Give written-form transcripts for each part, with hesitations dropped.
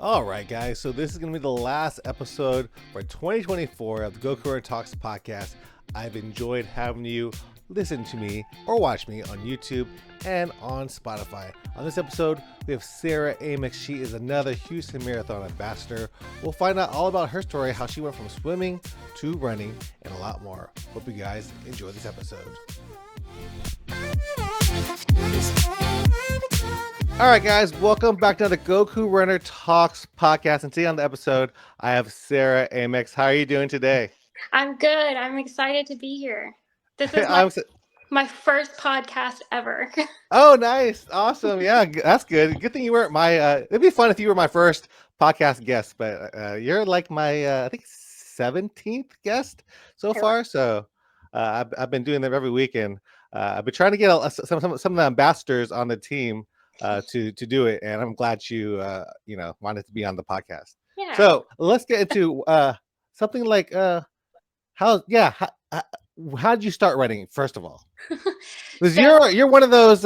All right, guys. So this is going to be the last episode for 2024 of the Goku Talks podcast. I've enjoyed having you listen to me or watch me on YouTube and on Spotify. On this episode, we have Sarah Amyx. She is another Houston Marathon ambassador. We'll find out all about her story, how she went from swimming to running, and a lot more. Hope you guys enjoy this episode. All right, guys, welcome back to the Goku Runner Talks podcast. And today on the episode, I have Sarah Amyx. How are you doing today? I'm good. I'm excited to be here. This is my first podcast ever. Oh, nice. Awesome. Yeah, that's good. Good thing you weren't it'd be fun if you were my first podcast guest, but you're like my, I think, 17th guest so far. So I've been doing them every week, and I've been trying to get some of the ambassadors on the team to do it, and I'm glad you wanted to be on the podcast. Yeah. So let's get into something like how did you start running, first of all? Because you're one of those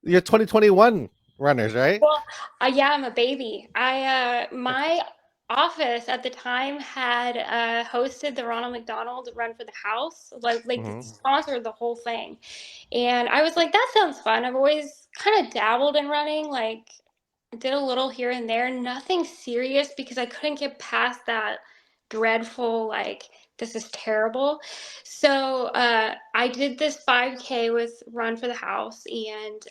you're 2021 runners, right? Well, yeah, I'm a baby. My office at the time had hosted the Ronald McDonald Run for the House, like sponsored the whole thing, and I was like, that sounds fun. I've always kind of dabbled in running, like did a little here and there, nothing serious because I couldn't get past that dreadful, like, this is terrible. So I did this 5K with Run for the House, and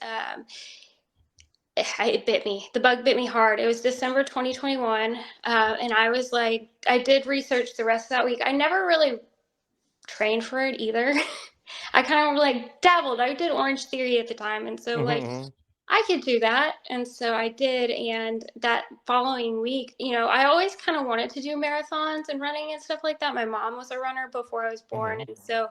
it bit me. The bug bit me hard. It was December 2021, and I was like, I did research the rest of that week. I never really trained for it either. I kind of like dabbled. I did Orange Theory at the time, and so I could do that. And so I did. And that following week, I always kind of wanted to do marathons and running and stuff like that. My mom was a runner before I was born. And so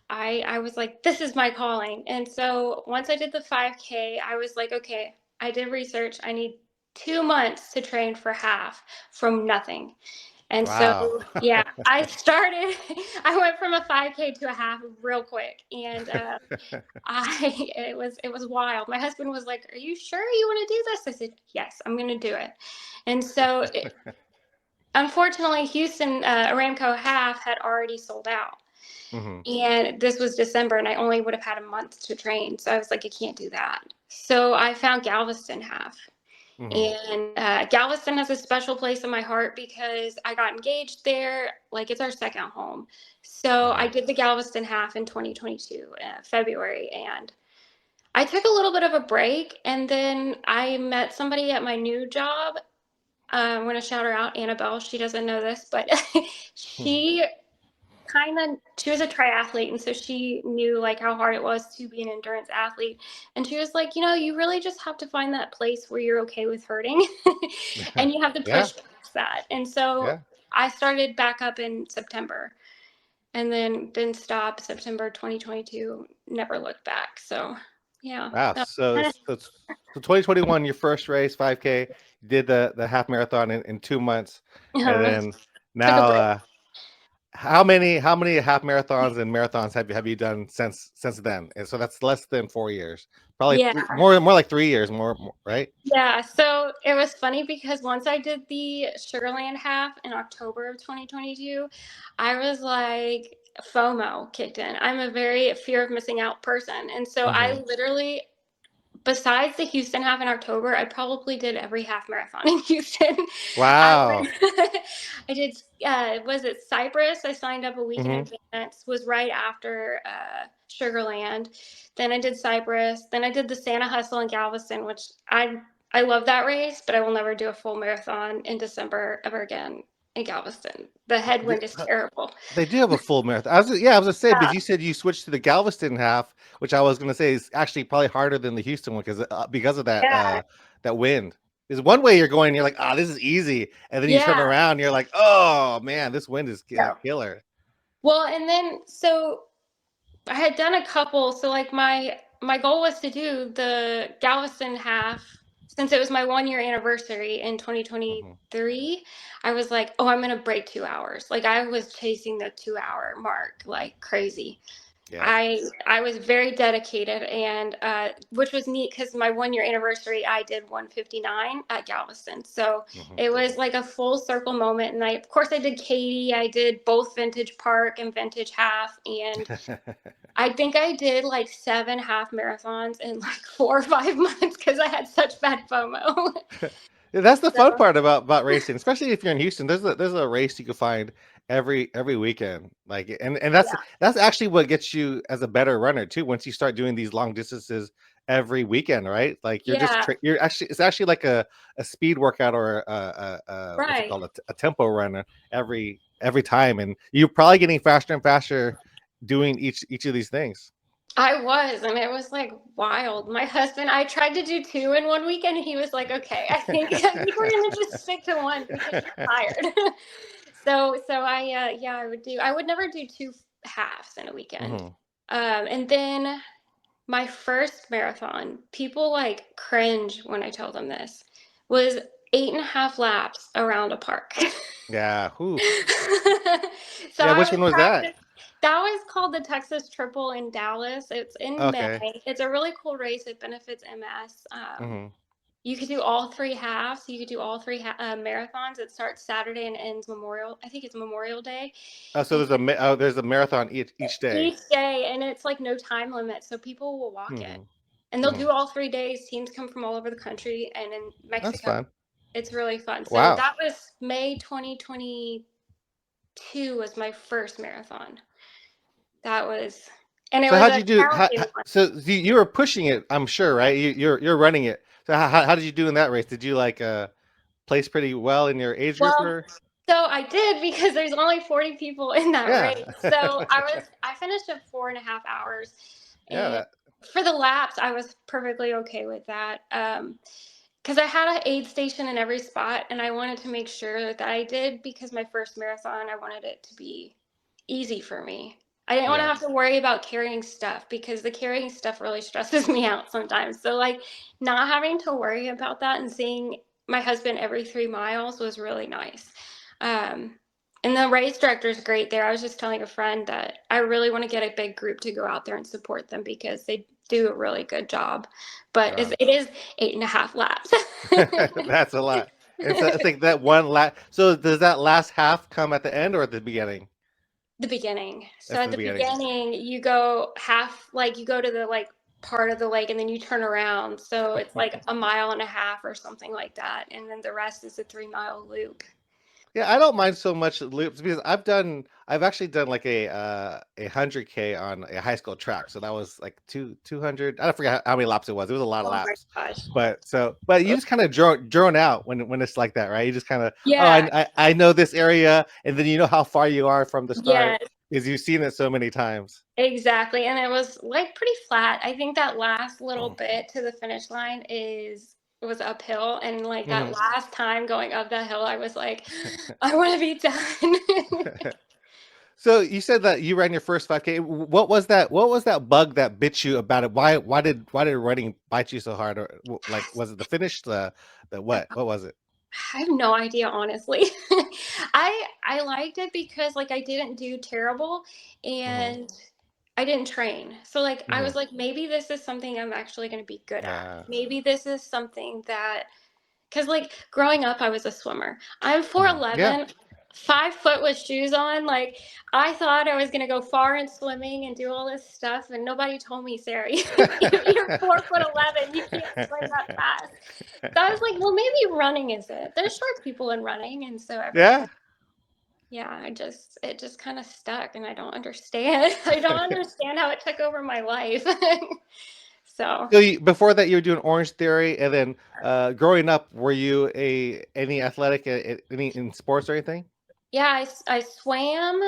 I was like, this is my calling. And so once I did the 5K, I was like, okay, I did research. I need 2 months to train for half from nothing. And so, yeah, I went from a 5K to a half real quick. And it was wild. My husband was like, are you sure you want to do this? I said, yes, I'm going to do it. And so unfortunately, Houston Aramco half had already sold out. And this was December, and I only would have had a month to train. So I was like, I can't do that. So I found Galveston half. And Galveston has a special place in my heart because I got engaged there. Like, it's our second home. So I did the Galveston half in 2022, February. And I took a little bit of a break. And then I met somebody at my new job. I'm going to shout her out, Annabelle. She doesn't know this, but she was a triathlete, and so she knew like how hard it was to be an endurance athlete. And she was like, you really just have to find that place where you're okay with hurting and you have to push past that. And so I started back up in September and then didn't stop. September 2022, never looked back. So yeah. Wow. So 2021, your first race, 5K, you did the half marathon in 2 months. And then now how many half marathons and marathons have you done since then? And so that's less than 4 years, probably more like 3 years more, right? Yeah. So it was funny because once I did the Sugarland half in October of 2022, I was like, FOMO kicked in. I'm a very fear of missing out person. And so I literally, besides the Houston half in October, I probably did every half marathon in Houston. Wow. I did, was it Cypress? I signed up a week in advance, was right after Sugarland. Then I did Cypress. Then I did the Santa Hustle in Galveston, which I love that race, but I will never do a full marathon in December ever again in Galveston. The headwind is terrible. They do have a full marathon. I was gonna say, because you said you switched to the Galveston half, which I was gonna say is actually probably harder than the Houston one because of that that wind. There's one way you're going, you're like, this is easy, and then you turn around, you're like, oh man, this wind is killer. Well, and then so I had done a couple. So like my goal was to do the Galveston half. Since it was my 1-year anniversary in 2023, I was like, oh, I'm going to break 2 hours. Like, I was chasing the 2-hour mark like crazy. Yeah. I was very dedicated, and which was neat because my 1 year anniversary I did 159 at Galveston, so Hmm. it was like a full circle moment. And I, of course, I did Katy, I did both Vintage Park and Vintage Half, and I think I did like 7 half marathons in like 4 or 5 months because I had such bad FOMO. Yeah, that's the fun So part about racing, especially if you're in Houston. There's a race you can find every weekend. Like, and yeah, that's actually what gets you as a better runner too. Once you start doing these long distances every weekend, right? Like yeah, you're actually it's actually like a speed workout or what's it right. called, a tempo runner every time, and you're probably getting faster and faster doing each of these things. I was, and it was like wild. My husband, I tried to do two in 1 weekend, and he was like, "Okay, I think we're gonna just stick to one because you're tired." So yeah, I would never do two halves in a weekend. Hmm. And then my first marathon, people like cringe when I tell them this, was 8.5 laps around a park. Yeah. Who? So Yeah. I Which was one was that? practicing. That was called the Texas Triple in Dallas. It's in May. Okay. It's a really cool race. It benefits MS. Hmm. You could do all three halves. You could do all three marathons. It starts Saturday and ends Memorial. I think it's Memorial Day. Oh, so And there's a marathon each day. each day, and it's like no time limit, so people will walk it. Hmm. And they'll Hmm. do all 3 days. Teams come from all over the country and in That's Mexico. fun. It's really fun. So Wow. that was May 2022 was my first marathon. That was, and it So was how'd a you do? challenging one. So you were pushing it, I'm sure, right? You're running it. So how did you do in that race? Did you like place pretty well in your age group Well, or? so I did because there's only 40 people in that Yeah. race. So I finished at 4.5 hours, Yeah. and for the laps, I was perfectly okay with that. Because I had an aid station in every spot, and I wanted to make sure that I did, because my first marathon, I wanted it to be easy for me. I didn't want to Yeah. have to worry about carrying stuff, because the carrying stuff really stresses me out sometimes. So like not having to worry about that and seeing my husband every 3 miles was really nice. Um, and the race director is great there. I was just telling a friend that I really want to get a big group to go out there and support them because they do a really good job. But Wow. it is 8.5 laps. That's a lot. And so I think that one lap. So does that last half come at the end or at the beginning? The beginning. So That's at the the beginning. beginning, you go half, like you go to the like part of the lake and then you turn around. So it's like a mile and a half or something like that. And then the rest is a 3 mile loop. Yeah, I don't mind so much loops because I've actually done like a 100K on a high school track. So that was like 200. I don't forget how many laps it was. It was a lot of Oh my laps. gosh. But you just kind of drone out when it's like that, right? You just kind of, oh, Yeah. I know this area, and then you know how far you are from the start Yes, because you've seen it so many times. exactly. And it was like pretty flat. I think that last little bit to the finish line is was uphill. And like that Mhm. last time going up that hill, I was like, I want to be done. So you said that you ran your first 5K. What was that? What was that bug that bit you about it? Why did running bite you so hard? Or like was it the finish? The what? What was it? I have no idea, honestly. I liked it because like I didn't do terrible, Hmm. and I didn't train. So like I Hmm. was like, maybe this is something I'm actually going to be good at. Yeah. Maybe this is something that, because like growing up I was a swimmer. I'm Hmm. Yeah. 4'11", 5 foot with shoes on. Like I thought I was going to go far in swimming and do all this stuff, and nobody told me, Sarah, you're 4'11", you can't swim that fast. So I was like, well, maybe running is it. There's short people in running. And so ever Yeah. since, yeah, it just kind of stuck, and I don't understand. I don't understand how it took over my life. So So before that, you were doing Orange Theory, and then growing up, were you any athletic, any in sports or anything? yeah, I swam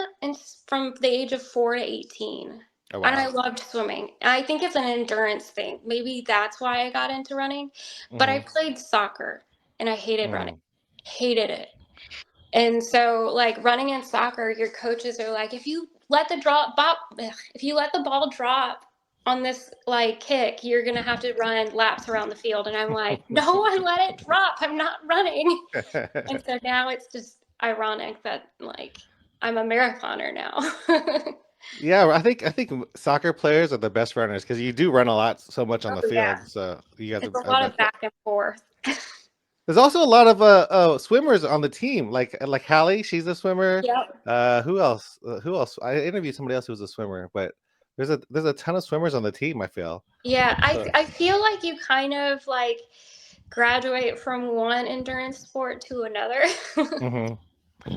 from the age of 4 to 18. Oh And wow. I loved swimming. I think it's an endurance thing. Maybe that's why I got into running. But I Hmm. played soccer, and I hated running. Hmm. Hated it. And so, like running in soccer, your coaches are like, if you let the ball drop on this like kick, you're gonna have to run laps around the field. And I'm like, no, I let it drop. I'm not running. And so now it's just ironic that like I'm a marathoner now. Yeah, I think soccer players are the best runners because you do run a lot, so much on the Oh yeah, field. So you guys, it's a I lot bet. of back and forth. There's also a lot of swimmers on the team, like Hallie, she's a swimmer. Yep. Who else? Who else? I interviewed somebody else who was a swimmer, but there's a ton of swimmers on the team, I feel. Yeah, I So, I feel like you kind of like graduate from one endurance sport to another. hmm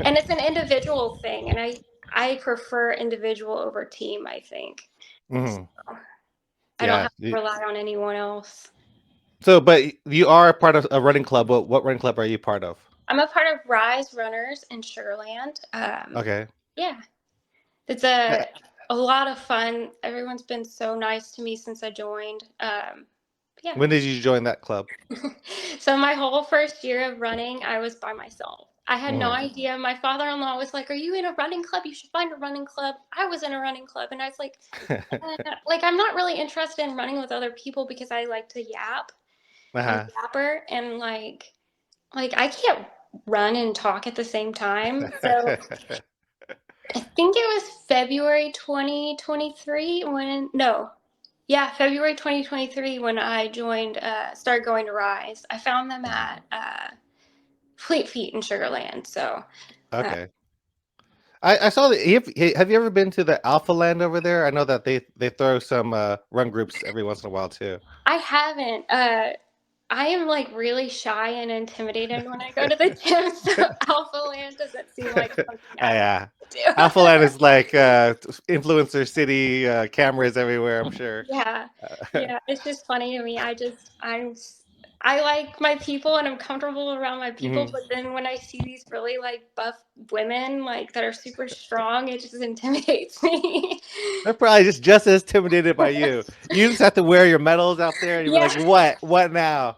And it's an individual thing, and I prefer individual over team, I think. So, hmm I don't Yeah. have to rely on anyone else. So, but you are part of a running club. What running club are you part of? I'm a part of Rise Runners in Sugarland. Okay. Yeah, it's Uh, a lot of fun. Everyone's been so nice to me since I joined. Yeah. When did you join that club? So my whole first year of running, I was by myself. I had no hmm idea. My father-in-law was like, "Are you in a running club? You should find a running club." I was in a running club, and I was like I'm not really interested in running with other people because I like to yap. I'm a uh-huh. yapper, and like I can't run and talk at the same time. So I think it was February 2023 when no, yeah, February 2023 when I joined, started going to Rise. I found them at Fleet Feet in Sugarland. So uh, Okay. I saw that. Have you ever been to the Alpha Land over there? I know that they throw some run groups every once in a while too. I haven't. I am like really shy and intimidated when I go to the gym. So Alpha Land doesn't seem like something I would Yeah. do. Alpha Land is like influencer city, cameras everywhere, I'm sure. Yeah. Uh, Yeah, it's just funny to me. I like my people and I'm comfortable around my people, mhm. but then when I see these really like buff women like that are super strong, it just intimidates me. They're probably just as intimidated by you. You just have to wear your medals out there, and you're Yeah. like, "What? What now?"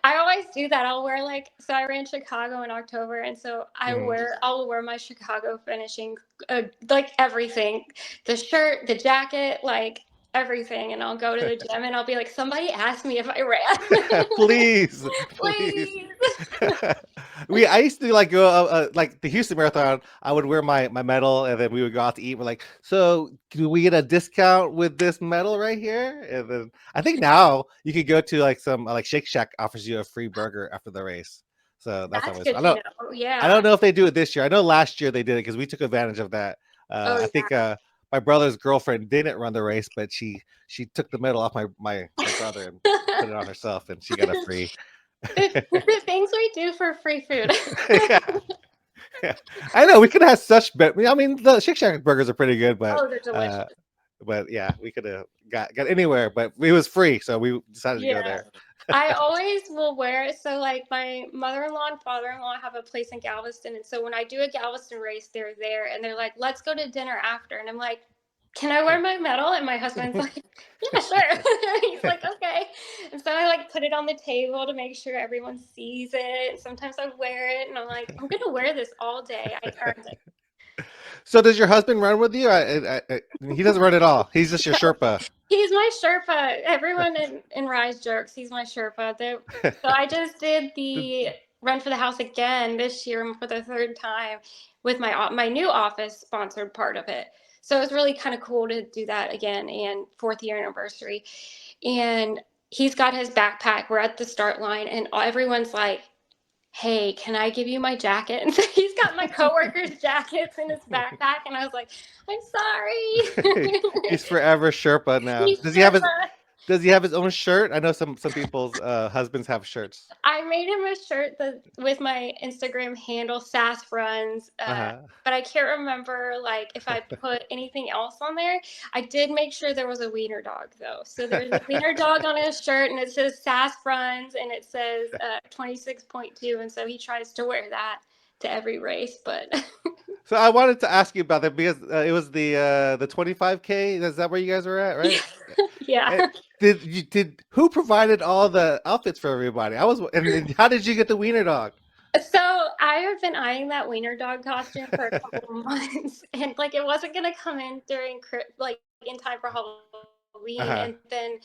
I always do that. I'll wear like so I ran Chicago in October and so Mhm. I'll wear my Chicago finishing like everything. The shirt, the jacket, like everything and I'll go to the gym and I'll be like somebody asked me if I ran. Please, please. Please. I used to like go like the Houston Marathon. I would wear my medal, and then we would go out to eat. We're like, so do we get a discount with this medal right here? And then I think now you could go to like some like Shake Shack offers you a free burger after the race. So that's That's always good fun. to know. I Yeah. don't know if they do it this year. I know last year they did it because we took advantage of that. Oh I yeah. think my brother's girlfriend didn't run the race, but she took the medal off my brother and put it on herself, and she got a free. The things we do for free food. Yeah, yeah. I know we could have such better. I mean, the Shake Shack burgers are pretty good, Oh, they're delicious. but yeah, we could have got anywhere, but it was free, so we decided to go Yeah. there. I always will wear it. So, like, my mother-in-law and father-in-law have a place in Galveston, and so when I do a Galveston race, they're there, and they're like, "Let's go to dinner after." And I'm like, "Can I wear my medal?" And my husband's like, "Yeah, sure." He's like, "Okay." And so I like put it on the table to make sure everyone sees it. And sometimes I wear it, and I'm like, "I'm gonna wear this all day. I earned it." So does your husband run with you? He doesn't run at all. He's just your Sherpa. He's my Sherpa. Everyone in Rise jokes he's my Sherpa. So I just did the Run for the House again this year for the third time with my new office sponsored part of it. So it was really kind of cool to do that again and fourth year anniversary. And he's got his backpack. We're at the start line and everyone's like, "Hey, can I give you my jacket?" And so he's got my coworkers' jackets in his backpack, and I was like, "I'm sorry." He's forever Sherpa now. He's Sherpa. Does he have his own shirt? I know some people's husbands have shirts. I made him a shirt with my Instagram handle Sass Runs, Uh-huh. but I can't remember like if I put anything else on there. I did make sure there was a wiener dog though, so there's a wiener dog on his shirt, and it says Sass Runs, and it says 26.2, and so he tries to wear that to every race, but So I wanted to ask you about that because it was the 25K. Is that where you guys were at, right? yeah. Eh, did who provided all the outfits for everybody? And how did you get the wiener dog? So I have been eyeing that wiener dog costume for a couple of months, and like it wasn't gonna come in during like in time for Halloween, Uh-huh. and then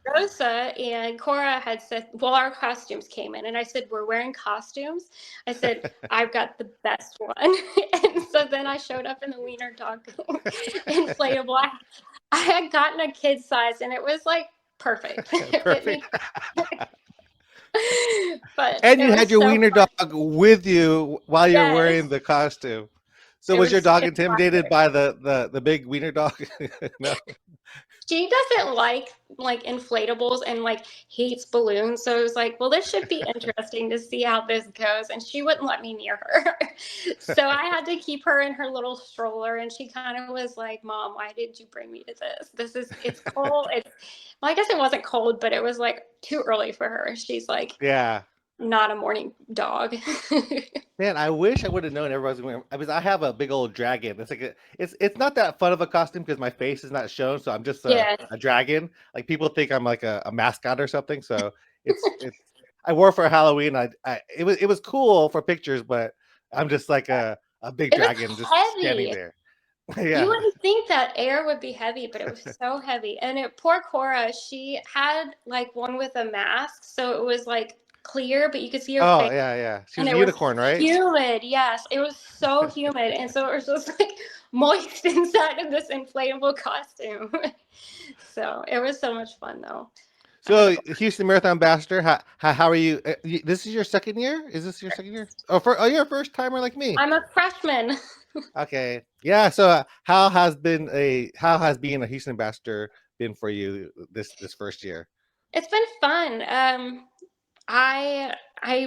Rosa and Cora had said, well, our costumes came in, and I said, we're wearing costumes. I said, I've got the best one. And so then I showed up in the wiener dog inflatable. I had gotten a kid size, and it was like perfect. It fit me. Perfect. But And it you had was your so wiener dog fun. with you while you're wearing Yes. the costume. So It was your was dog just intimidated classic. by the big wiener dog? No. She doesn't like inflatables and like hates balloons. So it was like, well, this should be interesting to see how this goes. And she wouldn't let me near her. So I had to keep her in her little stroller. And she kind of was like, Mom, why did you bring me to this? It's cold. Well, I guess it wasn't cold, but it was like too early for her. She's like Yeah. not a morning dog. Man, I wish I would have known everybody's wearing because I have a big old dragon. It's not that fun of a costume because my face is not shown, so I'm just Yeah. a dragon. Like people think I'm like a mascot or something. So it's I wore it for Halloween. It was cool for pictures, but I'm just like a big It was dragon just standing heavy. there. You Yeah. wouldn't think that air would be heavy, but it was so heavy. And poor Cora, she had like one with a mask, so it was like clear, but you could see her Oh face. yeah, yeah. She And was a it was unicorn, right? humid. Yes, it was so humid, and so it was just like moist inside of this inflatable costume. So it was so much fun, though. I had a So Houston Marathon Ambassador, how are you? This is your second year? Is this your second year? You're a first timer like me. I'm a freshman. Okay. Yeah. So how has being a Houston ambassador been for you this first year? It's been fun. I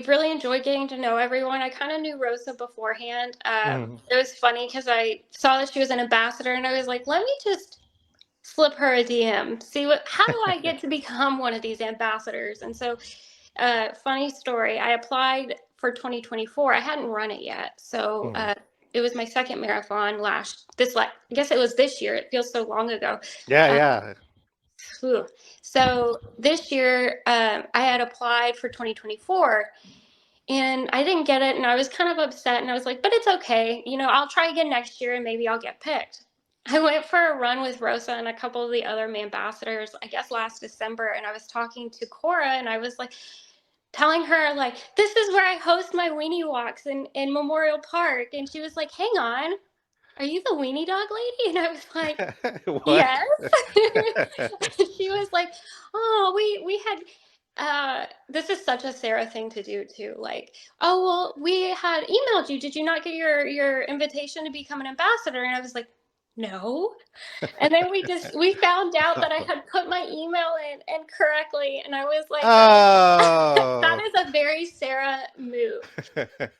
really enjoyed getting to know everyone. I kind of knew Rosa beforehand. Mhm. It was funny because I saw that she was an ambassador, and I was like, let me just slip her a DM, see how do I get to become one of these ambassadors? And so, funny story, I applied for 2024. I hadn't run it yet, so Mhm. it was my second marathon I guess it was this year. It feels so long ago. Yeah, Uh, yeah. Whew. So this year, I had applied for 2024 and I didn't get it. And I was kind of upset. And I was like, but it's okay. I'll try again next year and maybe I'll get picked. I went for a run with Rosa and a couple of the other ambassadors, I guess last December. And I was talking to Cora and I was like, telling her, like, this is where I host my weenie walks in Memorial Park. And she was like, hang on, are you the weenie dog lady? And I was like, What? yes. She was like, oh, we had this is such a Sarah thing to do too. Like, oh well, we had emailed you. Did you not get your invitation to become an ambassador? And I was like, no. And then we found out that I had put my email in incorrectly, and I was like, that Oh. is a very Sarah move.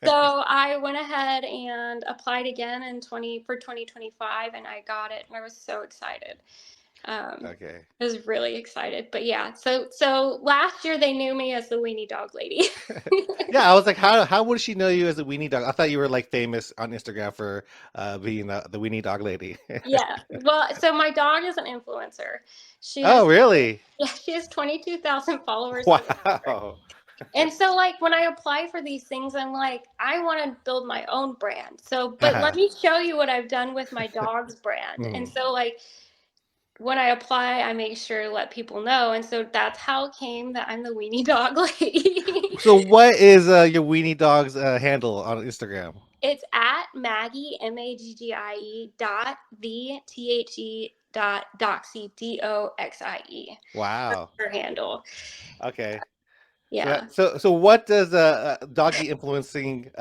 So I went ahead and applied again for 2025, and I got it, and I was so excited. Okay. I was really excited, but yeah. So last year they knew me as the weenie dog lady. Yeah, I was like, how would she know you as a weenie dog? I thought you were like famous on Instagram for being the weenie dog lady. Yeah. Well, so my dog is an influencer. She Oh, has really? Yeah, she has 22,000 followers on Instagram. Wow. And so, like, when I apply for these things, I'm like, I want to build my own brand. So, but let Uh-huh. me show you what I've done with my dog's brand. And Mhm. so, like, when I apply, I make sure to let people know. And so that's how it came that I'm the weenie dog lady. So what is your weenie dog's handle on Instagram? It's at Maggie, Maggie dot Doxie, Doxie. That's Wow. her handle. Okay. Yeah. So what does doggy influencing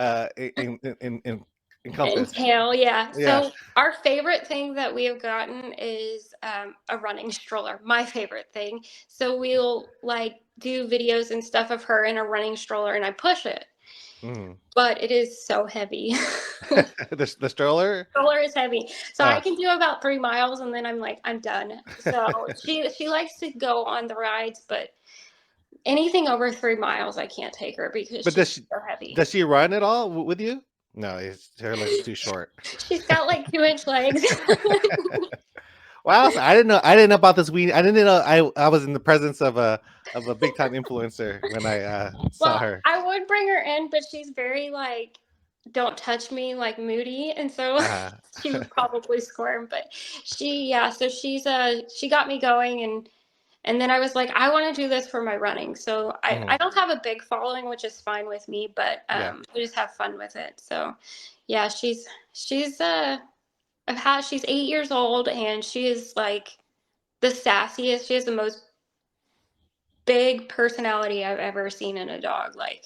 encompass? Entail, yeah. Yeah. So our favorite thing that we have gotten is a running stroller. My favorite thing. So we'll like do videos and stuff of her in a running stroller, and I push it, Mm. but it is so heavy. The stroller? Stroller is heavy, so I Uh, can do about 3 miles, and then I'm like, I'm done. So she likes to go on the rides, but anything over 3 miles, I can't take her because but she's so heavy. does she run at all with you? No, her legs are too short. She's got like 2 inch legs. Wow, so I didn't know about this weenie. I didn't know I was in the presence of a big time influencer when I saw Well, her. I would bring her in, but she's very like, don't touch me, like moody, and so Uh, she would probably squirm. But yeah, so she got me going, and And then I was like, I want to do this for my running. So I Hmm. don't have a big following, which is fine with me, but Yeah. we just have fun with it. So yeah, she's she's 8 years old and she is like the sassiest. She has the most big personality I've ever seen in a dog. Like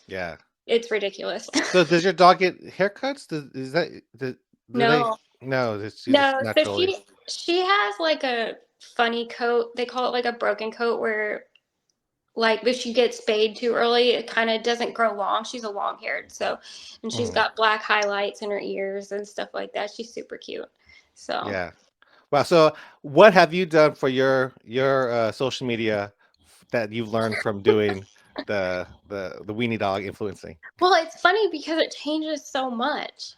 Yeah. it's ridiculous. So does your dog get haircuts? Is that do they? No, No, she's just no. So naturally. she has like a funny coat. They call it like a broken coat where like if she gets spayed too early, it kind of doesn't grow long. She's a long haired, so and she's Mhm. got black highlights in her ears and stuff like that. She's super cute. So Yeah. Wow. So what have you done for your social media that you've learned from doing the weenie dog influencing? well, it's funny because it changes so much.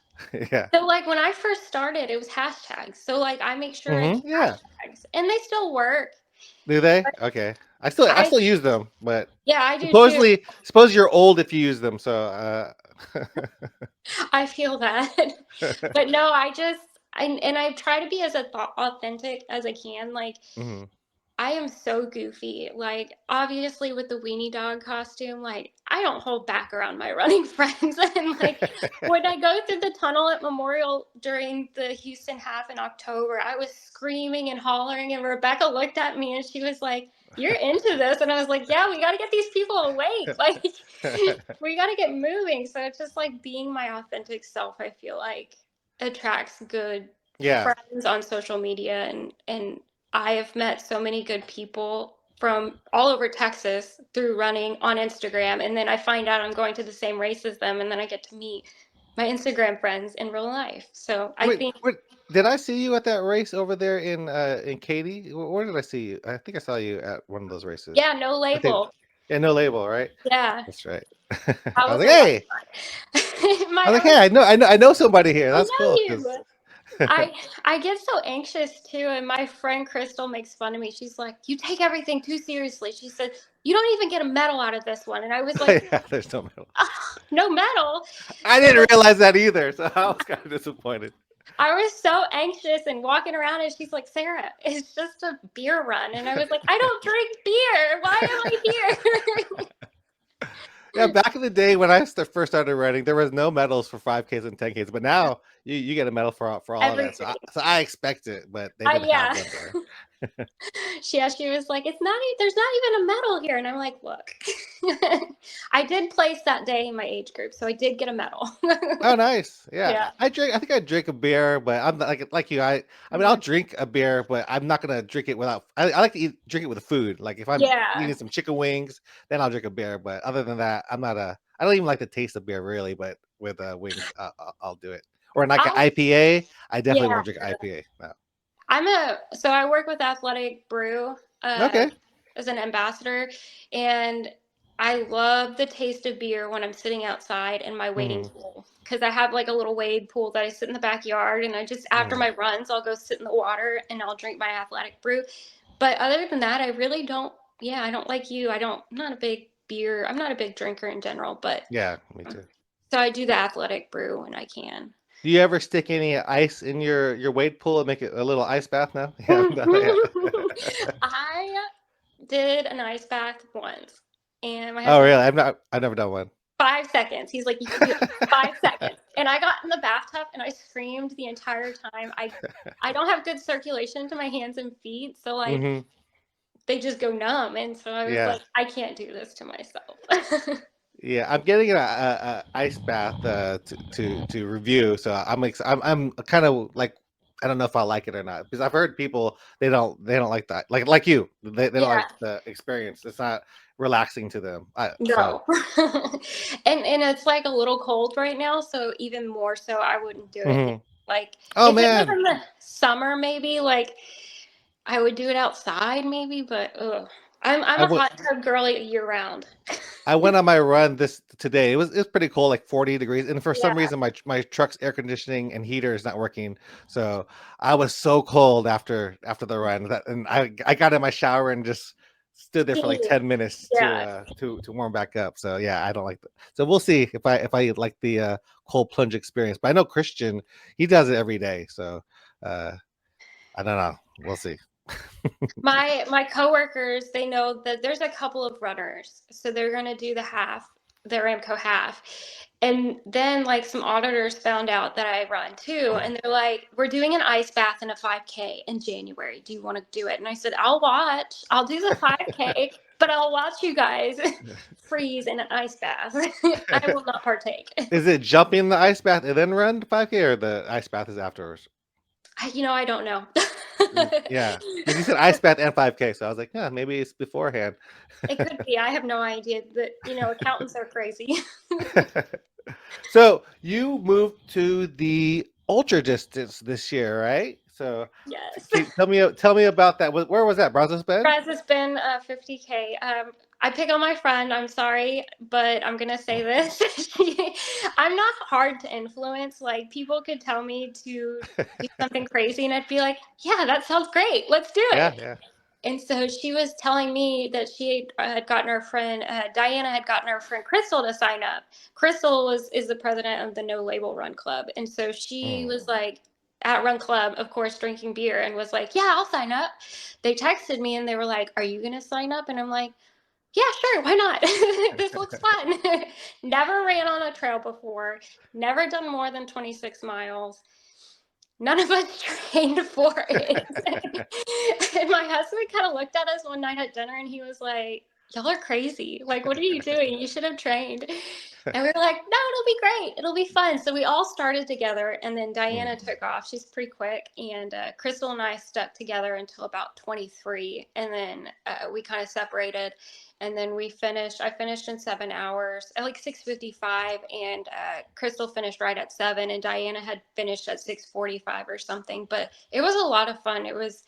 Yeah. So like when I first started, it was hashtags. So like I make sure I Hmm. keep Yeah. hashtags, and they still work. Do they? But Okay. I I still use them, but yeah, I do too. supposedly suppose you're old if you use them. So I feel that. But no, I try to be as authentic as I can. Like hmm. I am so goofy. Like, obviously, with the weenie dog costume, like, I don't hold back around my running friends. And, like, when I go through the tunnel at Memorial during the Houston half in October, I was screaming and hollering. And Rebecca looked at me and she was like, "You're into this." And I was like, "Yeah, we got to get these people awake. Like, we got to get moving." So it's just like being my authentic self, I feel like attracts good Yeah. friends on social media and I have met so many good people from all over Texas through running on Instagram. And then I find out I'm going to the same race as them. And then I get to meet my Instagram friends in real life. So I Wait, think, wait, did I see you at that race over there in Katy? Where did I see you? I think I saw you at one of those races. yeah, no I think, label. yeah, no label, right? Yeah, That's right. that I was was like, a lot hey, of fun. I was like, hey, I know somebody here. I That's cool. know 'Cause- you. I get so anxious too, and my friend Crystal makes fun of me. She's like, "You take everything too seriously." She said, "You don't even get a medal out of this one." And I was like, yeah, there's no medal. "Ah, no medal." I But didn't like, realize that either, so I was kind of disappointed. I was so anxious and walking around, and she's like, "Sarah, it's just a beer run." And I was like, "I don't drink beer. Why am I here?" Yeah, back in the day when I first started running, there was no medals for 5Ks and 10Ks, but now you get a medal for all of that. So Everything. I expect it, but they didn't have Yeah. one there. She was like, "It's not. There's not even a medal here." And I'm like, "Look, I did place that day in my age group, so I did get a medal." Oh, nice. Yeah, Yeah. I drink. I think I drink a beer, but I'm not like you. I mean, I'll Mhm. drink a beer, but I'm not gonna drink it without. I like to drink it with food. Like if I'm Yeah. eating some chicken wings, then I'll drink a beer. But other than that, I'm not a. I don't even like the taste of beer really. But with wings, I'll do it. Or like an I'll, IPA, I definitely yeah. won't drink IPA. No. So I work with Athletic Brew Okay. as an ambassador, and I love the taste of beer when I'm sitting outside in my wading Hmm. pool because I have like a little wade pool that I sit in the backyard, and I just after Hmm. my runs I'll go sit in the water and I'll drink my Athletic Brew. But other than that, I really don't. Yeah, I don't like you. I don't. I'm not a big beer. I'm not a big drinker in general, but Yeah, me too. so I do the Athletic Brew when I can. Do you ever stick any ice in your wade pool and make it a little ice bath now? Yeah, no, yeah. I did an ice bath once, and my Oh, husband really? was I've never done one. 5 seconds. He's like, "You can do it in 5 seconds." And I got in the bathtub and I screamed the entire time. I don't have good circulation to my hands and feet, so like Hmm. they just go numb. And so I was Yeah. like, I can't do this to myself. Yeah, I'm getting a ice bath to review, so I'm kind of like I don't know if I like it or not because I've heard people they don't like that like you they don't Yeah, like the experience. It's not relaxing to them. So no. And it's like a little cold right now, so even more so I wouldn't do it now. mhm. Like Oh if it was man, in the summer, maybe like I would do it outside, maybe, but ugh. I'm I a went hot tub girly year round. I went on my run this today. It was pretty cold, like 40 degrees, and for Yeah, some reason my truck's air conditioning and heater is not working. So I was so cold after the run that, and I got in my shower and just stood there for like steam. 10 minutes Yeah. to warm back up. So yeah, I don't like that. So we'll see if I like the cold plunge experience. But I know Christian, he does it every day. So uh I don't know. We'll see. My coworkers, they know that there's a couple of runners, so they're gonna do the half, the Aramco half. And then like some auditors found out that I run too, and they're like, "We're doing an ice bath and a 5K in January. Do you want to do it?" And I said, "I'll watch. I'll do the 5K, but I'll watch you guys freeze in an ice bath. I will not partake." Is it jumping in the ice bath and then run the 5K, or the ice bath is afterwards? I don't know. Yeah, because you said ice bath and 5K, so I was like, yeah, maybe it's beforehand. It could be. I have no idea. But accountants are crazy. So you moved to the ultra distance this year, right? So Yes. tell me about that. Where was that? Brazos Bend? Prize has been 50K. I pick on my friend. I'm sorry, but I'm gonna say this. I'm not hard to influence. Like people could tell me to do something crazy, and I'd be like, "Yeah, that sounds great. Let's do Yeah, it." yeah. And so she was telling me that she had gotten her friend Diana had gotten her friend Crystal to sign up. Crystal is the president of the No Label Run Club, and so she Mm. was like at Run Club, of course, drinking beer, and was like, "Yeah, I'll sign up." They texted me and they were like, "Are you gonna sign up?" And I'm like, "Yeah, sure, why not? This looks fun." Never ran on a trail before, never done more than 26 miles. None of us trained for it. And my husband kind of looked at us one night at dinner and he was like, "Y'all are crazy. Like, what are you doing? You should have trained." And we were like, "No, it'll be great. It'll be fun." So we all started together, and then Mm. Diana took off. She's pretty quick. And Crystal and I stuck together until about 23. And then we kind of separated. And then I finished in 7 hours at like 6:55. And Crystal finished right at 7. And Diana had finished at 6:45 or something. But it was a lot of fun. It was,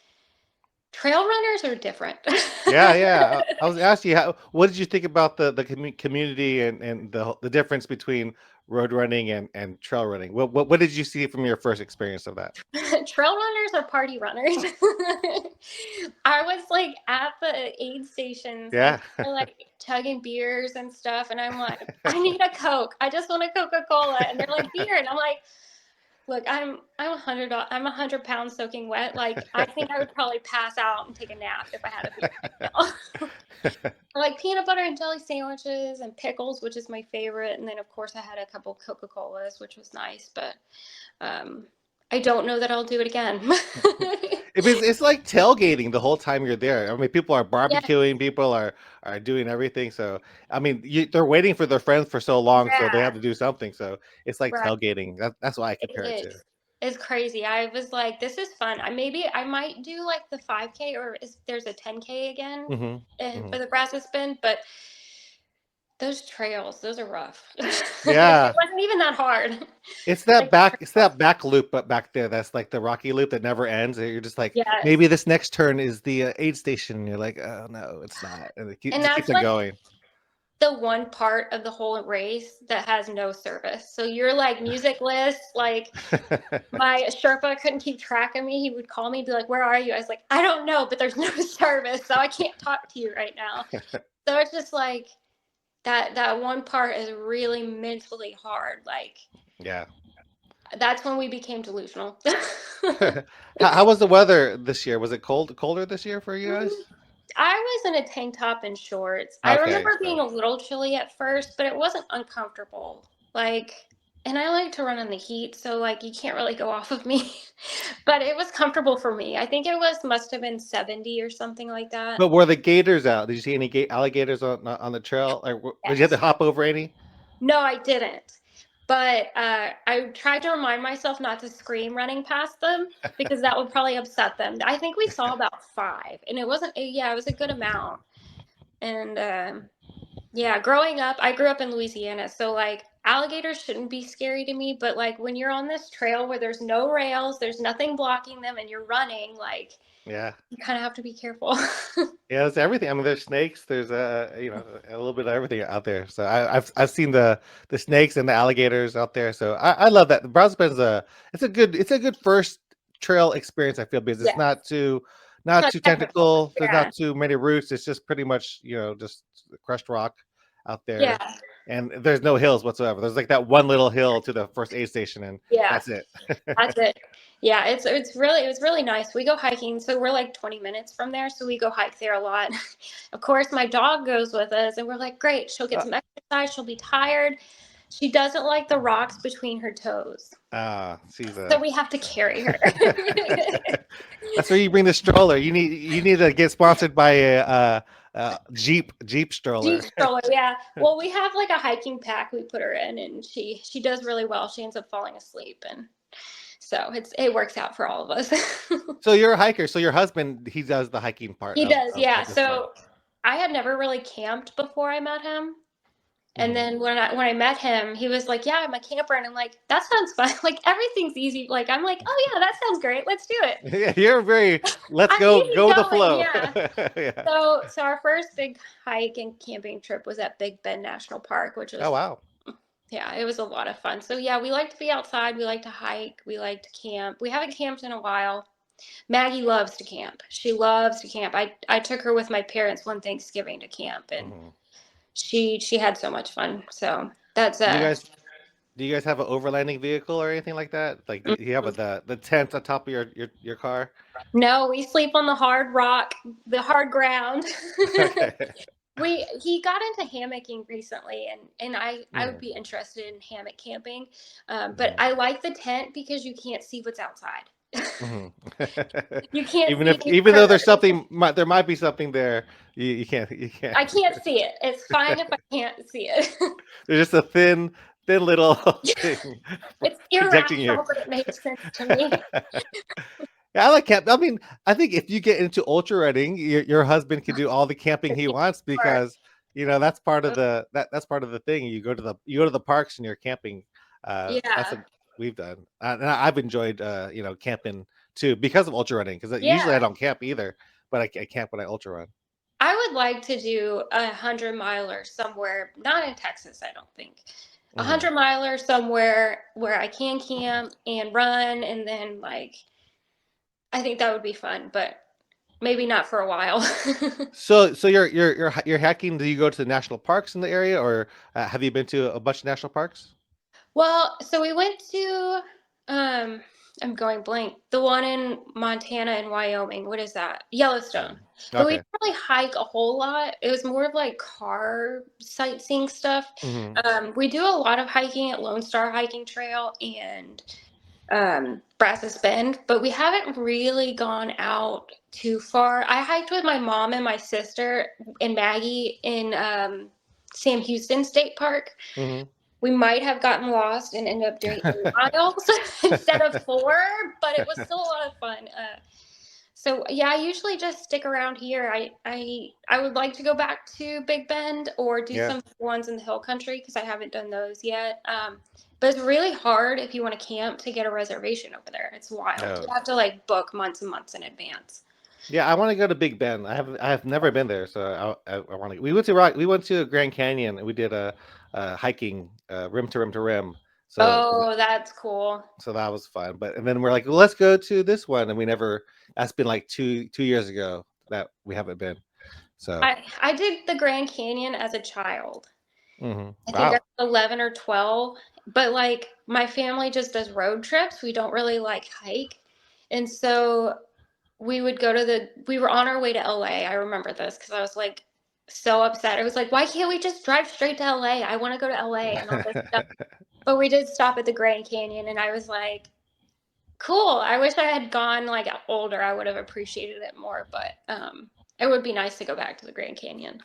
trail runners are different. Yeah, yeah. I was asking you, what did you think about the community and the difference between road running and trail running? What did you see from your first experience of that? Trail runners are party runners. I was like at the aid stations and Yeah. people are like chugging beers and stuff, and I'm like, "I need a Coke. I just want a Coca-Cola." And they're like, "Beer," and I'm like, "Look, I'm 100 pounds soaking wet. Like I think I would probably pass out and take a nap if I had a beer right now." I like peanut butter and jelly sandwiches and pickles, which is my favorite, and then of course I had a couple Coca-Colas, which was nice, but um, I don't know that I'll do it again. It's like tailgating the whole time you're there. I mean, people are Yeah, barbecuing, people are doing everything. So, I mean, they're waiting for their friends for so long, so they yeah, have to do something. So it's like right. tailgating. That's what I It compare it to. is. It's crazy. I was like, "This is fun." I might do like the 5K, or there's a 10K again Hmm. for Hmm. the Brazos Spin, but those trails, those are rough. It Yeah, wasn't even that hard. it's Like that the back. It's trails. that back loop, but back there. That's like the rocky loop that never ends. And you're just like, maybe Yes. this next turn is the aid station. And you're like, oh no, it's not, and And just keeps that's on like going. the one part of the whole race that has no service. So you're like music list, like my Sherpa couldn't keep track of me. He would call me and be like, "Where are you?" I was like, "I don't know, but there's no service, so I can't talk to you right now." So it's just like that one part is really mentally hard. Like Yeah. that's when we became delusional. How was the weather this year? Was it colder this year for you Mm, guys? I was in a tank top and shorts. I Okay, remember being so a little chilly at first, but it wasn't uncomfortable. Like, and I like to run in the heat, so like you can't really go off of me. But it was comfortable for me. I think it must have been 70 or something like that. but were the gators out? Did you see any alligators on the trail? Like, did you have to Yes. hop over any? No, I didn't. But I tried to remind myself not to scream running past them because that would probably upset them. I think we saw about five, and it wasn't, yeah, it was a good amount. And yeah, growing up, I grew up in Louisiana, so like alligators shouldn't be scary to me, but like when you're on this trail where there's no rails, there's nothing blocking them, and you're running, like Yeah. you kind of have to be careful. Yeah, it's everything. I mean, there's snakes. There's a little bit of everything out there. So I've seen the snakes and the alligators out there. So I love that. The Browns Bend's it's a good first trail experience. I feel, because it's Yeah, it's not not too technical. technical. There's Yeah, not too many routes. It's just pretty much just crushed rock out there, yeah, and there's no hills whatsoever. There's like that one little hill to the first aid station, and yeah. that's it. That's it. Yeah, it was really nice. We go hiking, so we're like 20 minutes from there, so we go hike there a lot. Of course, my dog goes with us, and we're like, great, she'll get Uh, some exercise, she'll be tired. She doesn't like the rocks between her toes, she's so a. we have to carry her. That's where you bring the stroller. You need to get sponsored by a Jeep Jeep stroller. stroller, yeah. Well, we have like a hiking pack we put her in, and she does really well. She ends up falling asleep, and so it works out for all of us. So you're a hiker. So your husband, he does the hiking part He of does, yeah. this part. So I had never really camped before I met him. And Hmm. then when I met him, he was like, "Yeah, I'm a camper," and I'm like, "That sounds fun. Like everything's easy." Like I'm like, "Oh yeah, that sounds great. Let's do it." Yeah, you're very. Let's I'm go with the easygoing, flow. yeah. Yeah. So our first big hike and camping trip was at Big Bend National Park, which Oh was wow. yeah, it was a lot of fun. So yeah, we like to be outside. We like to hike. We like to camp. We haven't camped in a while. Maggie loves to camp. She loves to camp. I took her with my parents one Thanksgiving to camp, and Hmm. she had so much fun. So that's Do you guys do you guys have an overlanding vehicle or anything like that? Like, do you have the tent on top of your car? no, we sleep on the hard rock, the hard ground. Okay. We he got into hammocking recently, and I would Hmm. be interested in hammock camping, but Hmm. I like the tent because you can't see what's outside. Hmm. You can't Even see if any even though there's birds. something, there might be something there. You can't. I can't see it. It's fine if I can't see it. There's just a thin little thing It's protecting you. irrational, but it made sense to me. Yeah, I like camp. I mean, I think if you get into ultra running, your husband can do all the camping he wants Or, because that's part of that's part of the thing. You go to the parks and you're camping. That's yeah, what we've done, and I've enjoyed camping too because of ultra running. Because usually I yeah. don't camp either, but I camp when I ultra run. I would like to do 100 miler somewhere, not in Texas, I don't think. A Hmm. 100 miler somewhere where I can camp and run, and then like I think that would be fun, but maybe not for a while. So you're hacking. Do you go to the national parks in the area, or have you been to a bunch of national parks? Well, so we went to um I'm going blank. The one in Montana and Wyoming. What is that? Yellowstone. But we Okay. didn't really hike a whole lot. It was more of like car sightseeing stuff. Hmm. We do a lot of hiking at Lone Star Hiking Trail and Brazos Bend, but we haven't really gone out too far. I hiked with my mom and my sister and Maggie in Sam Houston State Park. Hmm. We might have gotten lost and ended up doing 8 miles instead of 4, but it was still a lot of fun. So yeah, I usually just stick around here. I would like to go back to Big Bend or do Yeah. some ones in the hill country because I haven't done those yet. But it's really hard if you want to camp to get a reservation over there. It's wild. You No. have to like book months and months in advance. Yeah, I want to go to Big Bend. I have never been there, so I want to. We went to Grand Canyon and we did a hiking rim to rim to rim. So Oh, that's cool. so that was fun. But and then we're like, well, let's go to this one, and we never. That's been like two years ago that we haven't been. So I did the Grand Canyon as a child. I think I wow. was 11 or 12. But like my family just does road trips. We don't really like hike. And so we were on our way to LA. I remember this because I was like so upset. I was like, why can't we just drive straight to LA? I want to go to LA and all this stuff. But we did stop at the Grand Canyon and I was like, cool. I wish I had gone like older. I would have appreciated it more. But it would be nice to go back to the Grand Canyon.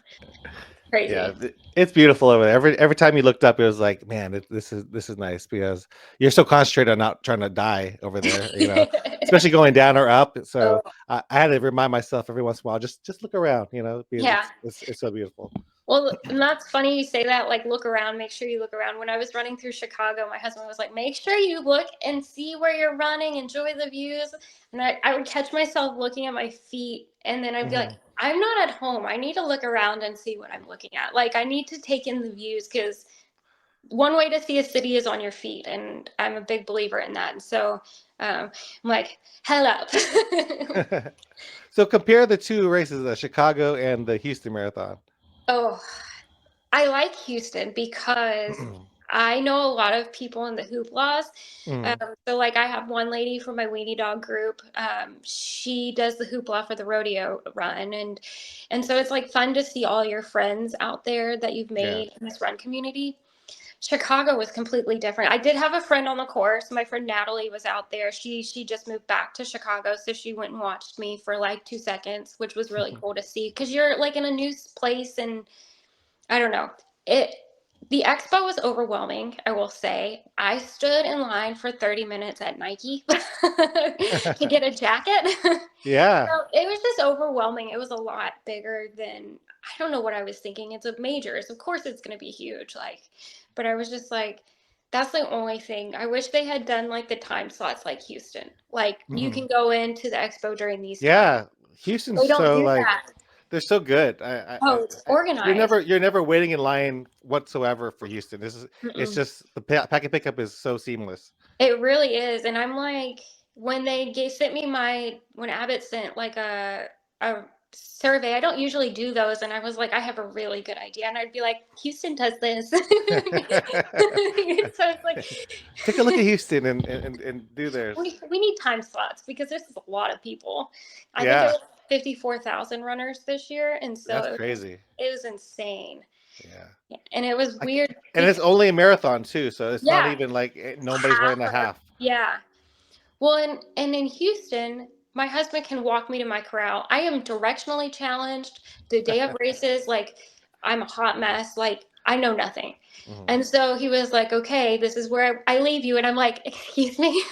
Yeah, Crazy. it's beautiful over there. Every time you looked up, it was like, man, this is nice because you're so concentrated on not trying to die over there. Especially going down or up. Oh, So I had to remind myself every once in a while, just look around. Because yeah. it's so beautiful. Well, and that's funny you say that, like, look around, make sure you look around. When I was running through Chicago, my husband was like, make sure you look and see where you're running, enjoy the views. And I would catch myself looking at my feet, and then I'd be like, Hmm. I'm not at home. I need to look around and see what I'm looking at. Like, I need to take in the views because one way to see a city is on your feet. And I'm a big believer in that. And so I'm like, head up. So compare the two races, the Chicago and the Houston Marathon. Oh, I like Houston because I know a lot of people in the hoop laws. Mm, So like I have one lady from my weenie dog group. She does the hoopla for the rodeo run, and so it's like fun to see all your friends out there that you've yeah. made in this run community. Chicago was completely different. I did have a friend on the course. My friend Natalie was out there. She just moved back to Chicago, so she went and watched me for like 2 seconds, which was really cool to see because you're like in a new place and I don't know. It the expo was overwhelming, I will say. I stood in line for 30 minutes at Nike to get a jacket. Yeah. So it was just overwhelming. It was a lot bigger than I don't know what I was thinking. It's a majors. Of course it's going to be huge but I was just like that's the only thing. I wish they had done like the time slots like Houston. Like you Hmm. can go into the expo during these times. Yeah. Houston's They don't so do like that. they're so good. Oh, it's organized. You're never waiting in line whatsoever for Houston. It's Mm-mm. just the packet pickup is so seamless. It really is, and I'm like, when sent me when Abbott sent like a survey, I don't usually do those, and I was like, I have a really good idea, and I'd be like, Houston does this, so it's like Take a look at Houston and do theirs. we need time slots because this is a lot of people. I think it Yeah, was 54,000 runners this year, and so that's crazy. it was insane, Yeah. and it was Like, weird and it's because only a marathon too, so it's not yeah, even like nobody's half running a or half. yeah. Well, and in Houston, my husband can walk me to my corral. I am directionally challenged. The day of races, like I'm a hot mess. Like I know nothing. Hmm. And so he was like, "Okay, this is where I leave you." And I'm like, "Excuse me,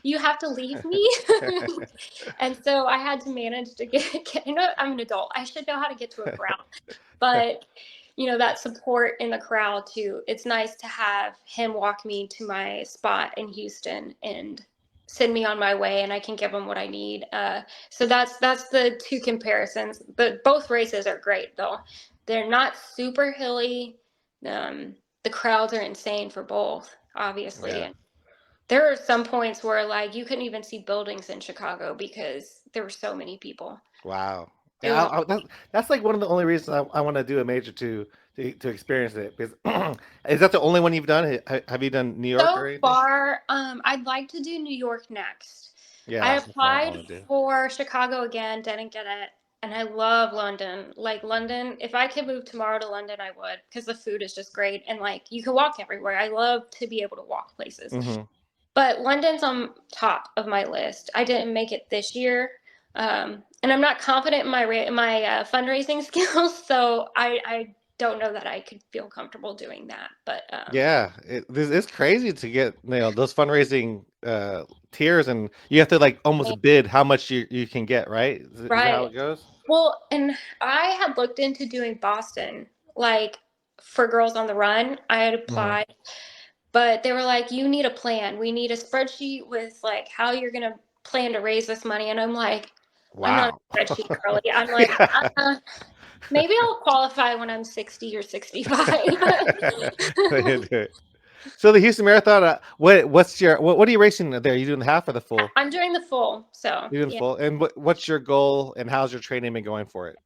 you have to leave me." And so I had to manage to get. You know, I'm an adult. I should know how to get to a corral. But that support in the crowd too. It's nice to have him walk me to my spot in Houston and send me on my way, and I can give him what I need. So that's the two comparisons. But both races are great though. They're not super hilly. Um, the crowds are insane for both, obviously. Yeah. And there are some points where like you couldn't even see buildings in Chicago because there were so many people. Wow. It Yeah, was that's like one of the only reasons I want to do a major to experience it. Because is that the only one you've done? Have you done New York So or anything? far, I'd like to do New York next. I Yeah, that's what I applied want to do. for Chicago again, didn't get it. And I love London. Like London, if I could move tomorrow to London, I would because the food is just great and like you can walk everywhere. I love to be able to walk places. Hmm. But London's on top of my list. I didn't make it this year. And I'm not confident in my fundraising skills, so I don't know that I could feel comfortable doing that. But Yeah, it's crazy to get those fundraising tiers, and you have to like almost bid how much you can get, right? Is that how right. it goes? Well, and I had looked into doing Boston, like for Girls on the Run. I had Hmm. applied, but they were like, you need a plan. We need a spreadsheet with like how you're going to plan to raise this money. And I'm like, I'm not Wow. a spreadsheet girly. I'm like, Yeah. maybe I'll qualify when I'm 60 or 65. They do it. So the Houston Marathon, what are you racing there? Are you doing the half or the full? I'm doing the full. So, You're doing the yeah. full. And what's your goal and how's your training been going for it?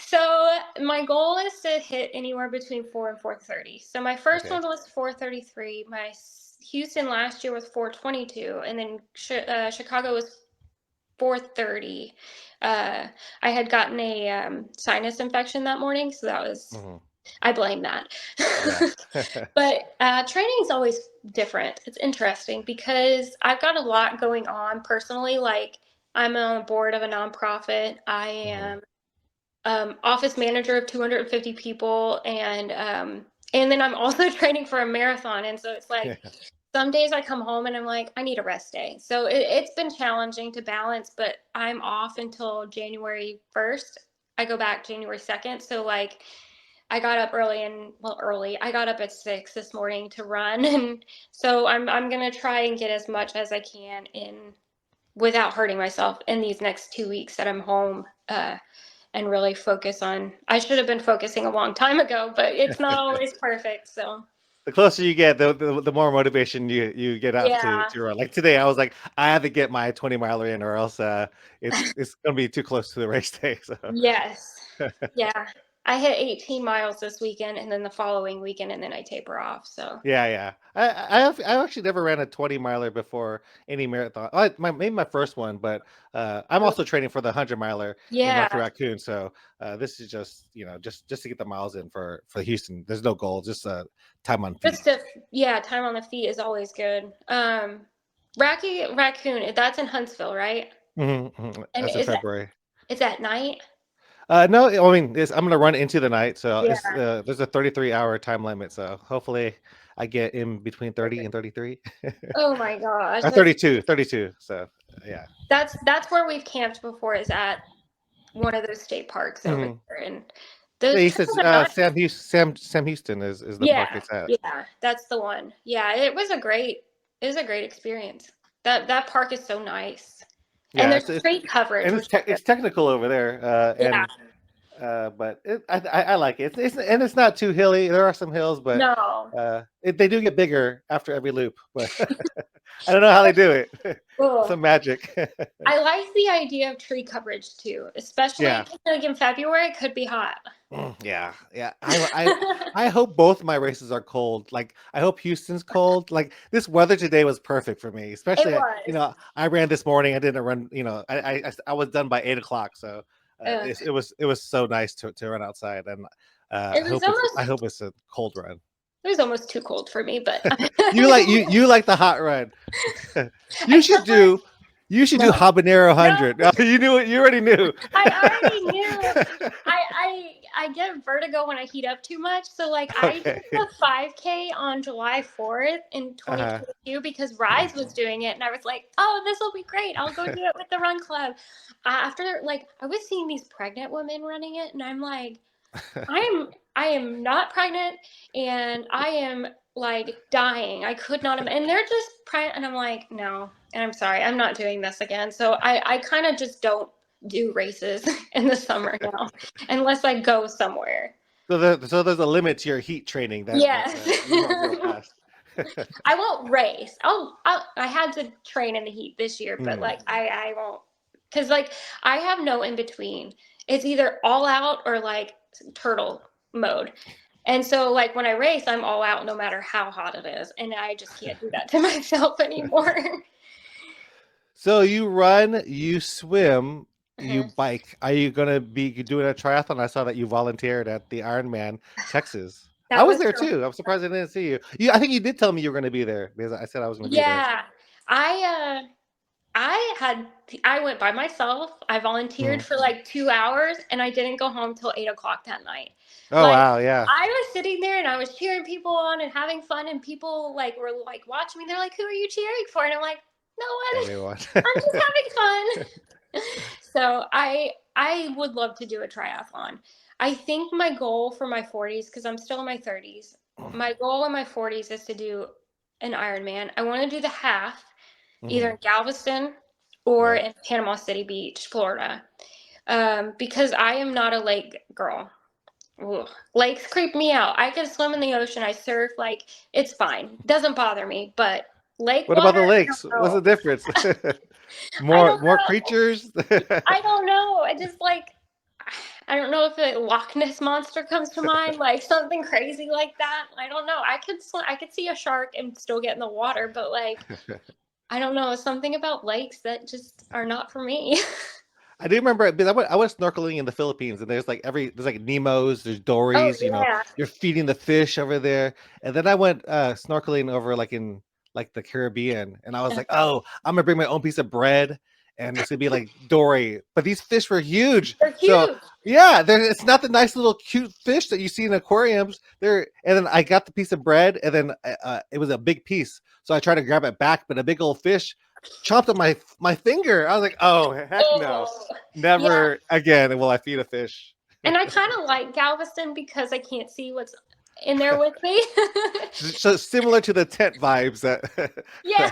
So my goal is to hit anywhere between 4 and 4:30. So my first Okay. one was 4:33. Houston last year was 4:22, and then Chicago was 4:30. Uh, I had gotten a sinus infection that morning, so Hmm. I blame that. Yeah. But training's always different. It's interesting because I've got a lot going on personally. Like I'm on the board of a nonprofit. I Hmm. am office manager of 250 people, and then I'm also training for a marathon. And so it's like Yeah. some days I come home and I'm like, I need a rest day. So it's been challenging to balance, but I'm off until January 1st. I go back January 2nd. So like I got up early early. I got up at 6 this morning to run. And so I'm gonna try and get as much as I can in without hurting myself in these next 2 weeks that I'm home. And really focus on I should have been focusing a long time ago, but it's not always perfect. So The closer you get, the more motivation you get out yeah. to run. Like today, I was like, I have to get my 20 miler in, or else it's gonna be too close to the race day. So Yes. Yeah. I hit 18 miles this weekend, and then the following weekend, and then I taper off. So Yeah, yeah. I actually never ran a 20 miler before any marathon. Maybe my first one, but I'm also training for the 100 miler in yeah, Rocky Raccoon. So this is just just to get the miles in for Houston. There's no goal, just time on feet. just to yeah, time on the feet is always good. Rocky Raccoon, that's in Huntsville, right? And That's in February. is at night? No, I mean I'm gonna run into the night, so Yeah. it's there's a 33-hour time limit. So hopefully I get in between 30 and 33. Oh my gosh, Or 32. So yeah. that's where we've camped before. Is at one of those state parks over hmm there, and Yeah, those he trails says are nice. Sam Houston is the park Yeah, it's at. yeah, that's the one. Yeah, it was a great experience. That park is so nice, and Yeah, there's tree coverage, and which is good. it's technical over there, Yeah, but I like it. It's not too hilly. There are some hills, but no. they do get bigger after every loop. But I don't know how they do it. Cool. Some magic. I like the idea of tree coverage too, especially Yeah. like in February. It could be hot. Yeah, yeah. I hope both my races are cold. Like I hope Houston's cold. Like this weather today was perfect for me. It Especially, was. I ran this morning. I didn't run. I was done by 8 o'clock. So Uh, it was so nice to run outside. And it was I almost hope it's a cold run. it was almost too cold for me, but You like the hot run. I you should kept my do you should do no, habanero no. 100. You knew it. You already knew. I already knew. I get vertigo when I heat up too much. So like I did Okay. the 5K on July 4th in Uh-huh. 2022 because Rise was doing it, and I was like, oh, this will be great. I'll go do it with the run club. After like I was seeing these pregnant women running it, and I'm like, I am not pregnant, and I am like dying. I could not, and they're just pregnant, and I'm like, no, and I'm sorry, I'm not doing this again. So I kind of just don't do races in the summer now, unless I go somewhere. So there's a limit to your heat training that Yes. you won't go past. I won't race. I had to train in the heat this year, but Mm. like I won't, because like I have no in between. It's either all out or like turtle mode. And so like when I race, I'm all out no matter how hot it is, and I just can't do that to myself anymore. So you run, you swim, you Mhm. bike. Are you gonna be doing a triathlon? I saw that you volunteered at the Ironman Texas. I That was was there so too. I'm surprised I didn't see you. I think you did tell me you were gonna be there because I said I was gonna be there. yeah. I I had I went by myself. I volunteered Mhm. for like 2 hours, and I didn't go home till 8 o'clock that night. Oh Like wow, yeah. I was sitting there and I was cheering people on and having fun, and people like were like watching me. They're like, "Who are you cheering for?" And I'm like, "No one. Everyone. I'm just having fun." So I would love to do a triathlon. I think my goal for my 40s, because I'm still in my 30s, my goal in my 40s is to do an Ironman. I want to do the half, either Mhm. in Galveston or Yep. in Panama City Beach, Florida, because I am not a lake girl. Ugh. Lakes creep me out. I can swim in the ocean. I surf. Like it's fine. Doesn't bother me. But lake What about water, the I don't lakes? What's the know. difference? I more don't more know. creatures? I don't know. I just like I don't know if a Loch Ness monster comes to mind, like something crazy like that. I don't know. I could swim. I could see a shark and still get in the water, but like I don't know. Something about lakes that just are not for me. I do remember because I went snorkeling in the Philippines, and there's like Nemos, there's Oh Dories, yeah. you're feeding the fish over there. And then I went snorkeling over like in like the Caribbean, and I was like, oh, I'm gonna bring my own piece of bread, and it's gonna be like Dory. But these fish were huge, They're so huge. yeah, it's not the nice little cute fish that you see in aquariums. And then I got the piece of bread, and then it was a big piece, so I tried to grab it back, but a big old fish chomped on my finger. I was like, oh heck no. Oh. Yeah. Never again will I feed a fish. And I kind of like Galveston because I can't see what's in there with me. So similar to the tent vibes that. Yeah.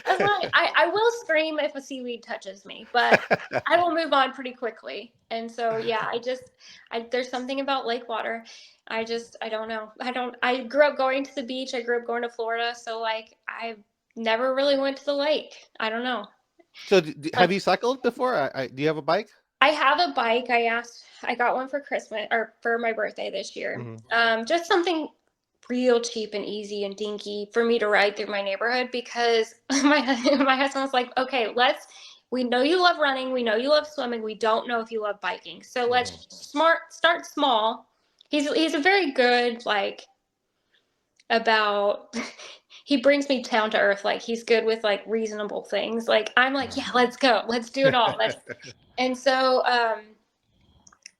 As long I will scream if a seaweed touches me, but I will move on pretty quickly. And so yeah, there's something about lake water. I don't know. I grew up going to the beach. I grew up going to Florida, so like I never really went to the lake. I don't know. So have Like you cycled before? Do you have a bike? I have a bike. I got one for Christmas or for my birthday this year. Hmm. Just something real cheap and easy and dinky for me to ride through my neighborhood because my husband was like, okay, we know you love running, we know you love swimming, we don't know if you love biking. So Hmm. let's start small. He's a very good like about he brings me down to earth. Like he's good with like reasonable things. Like I'm like, yeah, let's go. Let's do it all. Let's and so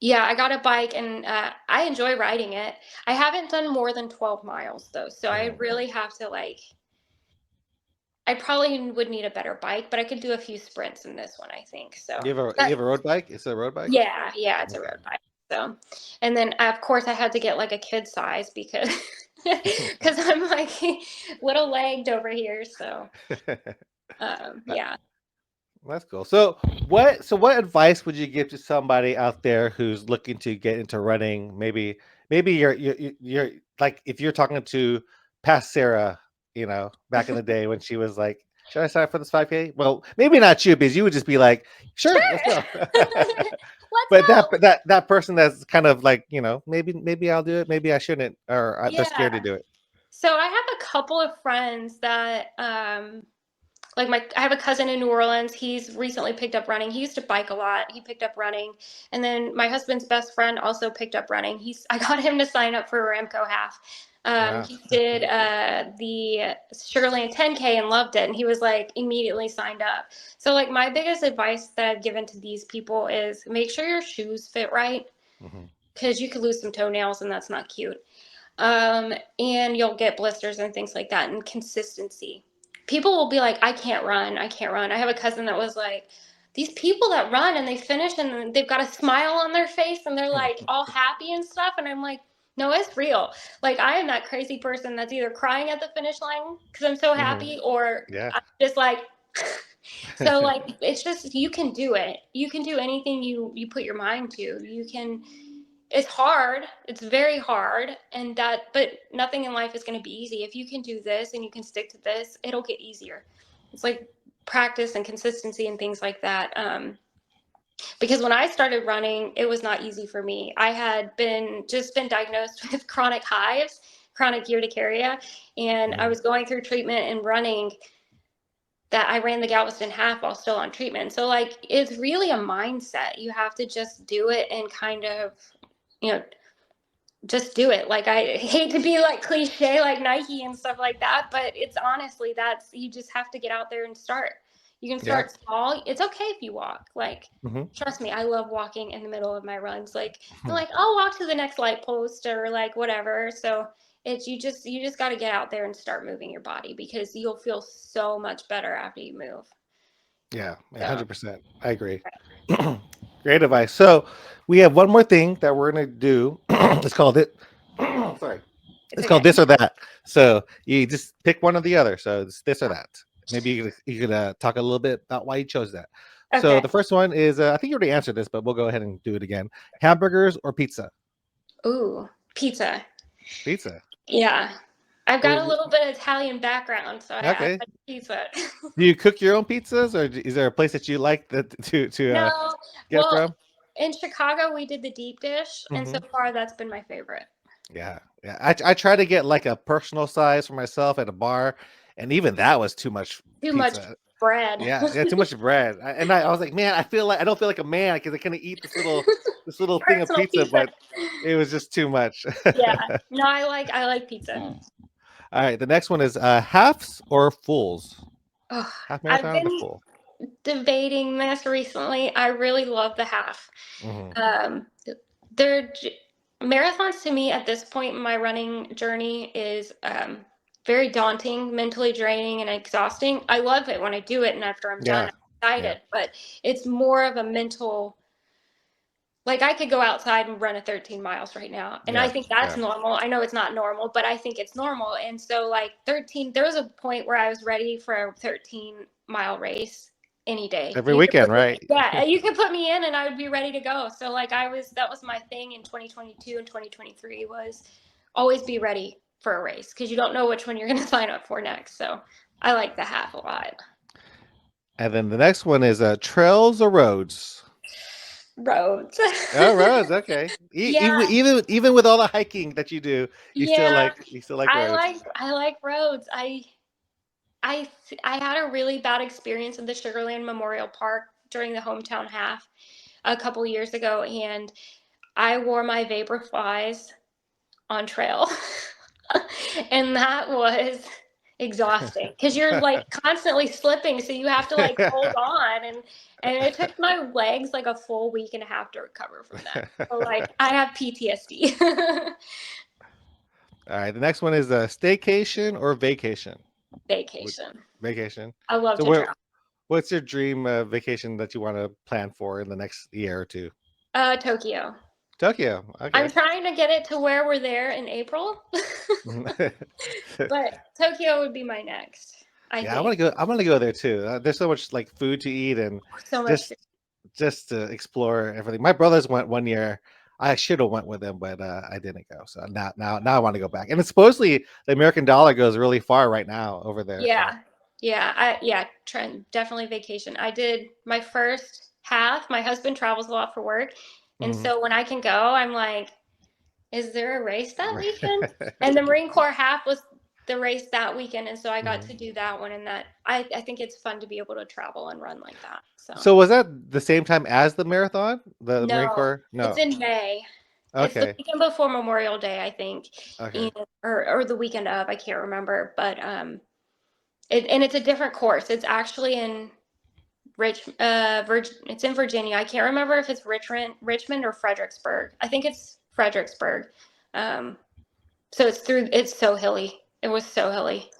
yeah, I got a bike and I enjoy riding it. I haven't done more than 12 miles though. So I Hmm. really have to like I probably would need a better bike, but I could do a few sprints in this one, I think. So You that have a road bike? It's a road bike? yeah, it's a Okay. road bike. So and then of course I had to get like a kid size because because I'm like little legged over here. So yeah. That's cool. So what advice would you give to somebody out there who's looking to get into running? Maybe you're like if you're talking to past Sarah, back in the day when she was like, "Should I sign up for this 5K?" Well, maybe not you because you would just be like, "Sure, let's Sure. go." Let's But go. that person that's kind of like, maybe I'll do it, maybe I shouldn't, or they're scared to Yeah. do it. So I have a couple of friends that like I have a cousin in New Orleans. He's recently picked up running. He used to bike a lot. He picked up running. And then my husband's best friend also picked up running. I got him to sign up for Ramco half. Ah, He did the Sugarland 10K and loved it. And he was like immediately signed up. So like my biggest advice that I've given to these people is make sure your shoes fit right mhm. because you could lose some toenails and that's not cute. And you'll get blisters and things like that, and consistency. People will be like, I can't run. I can't run. I have a cousin that was like, these people that run and they finish and they've got a smile on their face and they're like all happy and stuff. And I'm like, no, it's real. Like, I am that crazy person that's either crying at the finish line because I'm so Mhm. happy or Yeah. I'm just like, so like, it's just, you can do it. You can do anything you put your mind to. You can it's hard. It's very hard. But nothing in life is going to be easy. If you can do this and you can stick to this, it'll get easier. It's like practice and consistency and things like that. Because when I started running, it was not easy for me. I had been diagnosed with chronic hives, chronic urticaria, and I Mhm. was going through treatment and running that I ran the Galveston half while still on treatment. So like it's really a mindset. You have to just do it and kind of you know just do it. Like I hate to be like cliche like Nike and stuff like that, but it's honestly that's you just have to get out there and start. You can Yeah. start small. It's okay if you walk. Like Mhm. trust me, I love walking in the middle of my runs. Like I'm like, I'll walk to the next light post or like whatever. So it's you just got to get out there and start moving your body because you'll feel so much better after you move. Yeah, So 100%. I agree. Great advice. So we have one more thing that we're gonna do. It's called it. Sorry, it's it's called okay. this or that. So you just pick one or the other. So it's this or that. Maybe you could talk a little bit about why you chose that. So Okay. the first one is I think you already answered this, but we'll go ahead and do it again. Hamburgers or pizza? Ooh, pizza. Pizza. Yeah. I've got a Well, little bit of Italian background, so I okay. like pizza. Do you cook your own pizzas, or is there a place that you like that to No, get well, from? in Chicago, we did the deep dish, and so Hmm. far that's been my favorite. Yeah, yeah. I try to get like a personal size for myself at a bar, and even that was too much Too much pizza. bread. Yeah, yeah, too much bread. I was like, man, I don't feel like a man because I couldn't eat this little thing of Personal pizza, pizza. but it was just too much. Yeah. No, I like pizza. All right, the next one is halves or fulls? Oh, Half I've marathon or been full? debating this recently. I really love the half. Hmm. Um, they're marathons to me at this point in my running journey is very daunting, mentally draining, and exhausting. I love it when I do it, and after I'm done, Yeah, I'm yeah, excited. But it's more of a mental. Like I could go outside and run a 13 miles right now, and I yeah, think that's yeah. normal. I know it's not normal, but I think it's normal. And so, like 13, there was a point where I was ready for a 13-mile race any day. Every weekend, right? Yeah, you could put me in, and I would be ready to go. So, like that was my thing in 2022 and 2023 was always be ready for a race because you don't know which one you're going to sign up for next. So, I like the half a lot. And then the next one is trails or roads? Roads. Oh, roads. Okay. Yeah, Even with all the hiking that you do, yeah. you still like roads. I like roads. I had a really bad experience at the Sugarland Memorial Park during the hometown half a couple years ago, and I wore my Vaporflies on trail. And that was exhausting because you're like constantly slipping, so you have to like hold on, and it took my legs like a full week and a half to recover from that. So like I have PTSD. All right. The next one is a staycation or vacation. What- Vacation. Vacation. I love So to travel. what's your dream vacation that you want to plan for in the next year or two? Tokyo. Tokyo. I'm Okay. trying to get it to where we're there in April, but Tokyo would be my next, I Yeah, I think. want to go. I want to go there too. There's so much like food to eat and So much. just just to explore everything. My brothers went one year. I should have went with them, but I didn't go. So now I want to go back. And it's supposedly the American dollar goes really far right now over there. So Yeah. Yeah, Trent, definitely vacation. I did my first half. My husband travels a lot for work. And mhm. so when I can go, I'm like, is there a race that weekend? And the Marine Corps half was the race that weekend. And so I got Mhm. to do that one. And that I think it's fun to be able to travel and run like that. So So was that the same time as the marathon? The Marine no, Corps? it's No. in May. It's the Okay. weekend before Memorial Day, I think, Okay. and or the weekend of, I can't remember. But and it's a different course. It's actually in it's in Virginia. I can't remember if it's Richmond or Fredericksburg. I think it's Fredericksburg. Um, so it's so hilly. It was so hilly,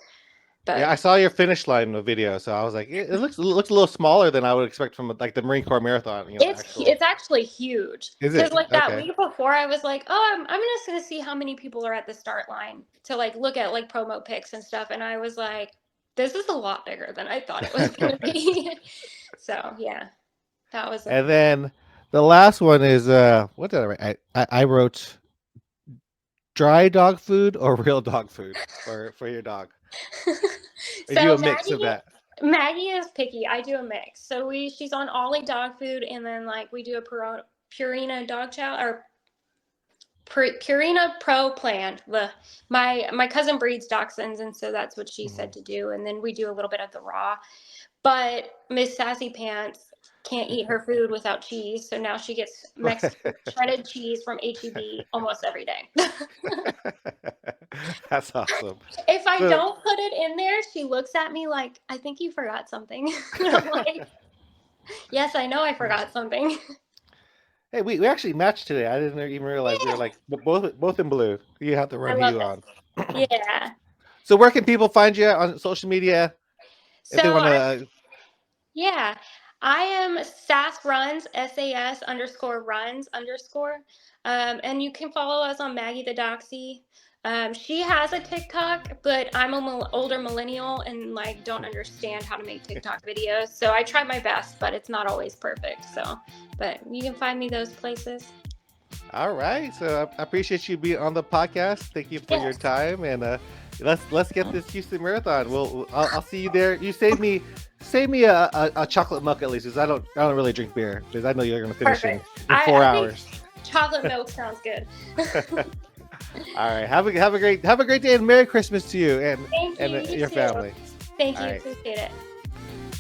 Yeah, I but saw your finish line video, so I was like, it looks a little smaller than I would expect from like the Marine Corps marathon. Actual. it's actually huge. Is Because it? like that Okay. week before, I was like, oh, I'm just gonna see how many people are at the start line to like look at like promo pics and stuff, and I was like, this is a lot bigger than I thought it was gonna be. So yeah, that was a And then the last one is what did I write? I wrote dry dog food or real dog food for your dog. Or do you so a mix of that? Maggie is picky. I do a mix. So she's on Ollie dog food, and then like we do a Purina dog chow or Purina Pro plan. My cousin breeds dachshunds, and so that's what she Mhm. said to do. And then we do a little bit of the raw. But Miss Sassy Pants can't eat her food without cheese, so now she gets Mexican shredded cheese from HEB almost every day. That's awesome. If I So don't put it in there, she looks at me like, I think you forgot something. And I'm like, yes, I know I forgot something. hey, we actually matched today. I didn't even realize we were like both in blue. You have to I run love you it. on. Yeah. So where can people find you on social media if So they want I to? Yeah, I am SAS Runs, SAS underscore runs underscore. And you can follow us on Maggie the Doxy. She has a TikTok, but I'm a older millennial and like don't understand how to make TikTok videos. So I try my best, but it's not always perfect. So, but you can find me those places. All right. So I appreciate you being on the podcast. Thank you for your Yes, time, and let's get this Houston Marathon. I'll see you there. You save me a chocolate milk at least, because I don't really drink beer, because I know you're gonna finish perfect. in four I think hours. chocolate milk sounds good. All right. Have a great day and Merry Christmas to you Thank you. and You your too. family. Thank All you. right. Appreciate it.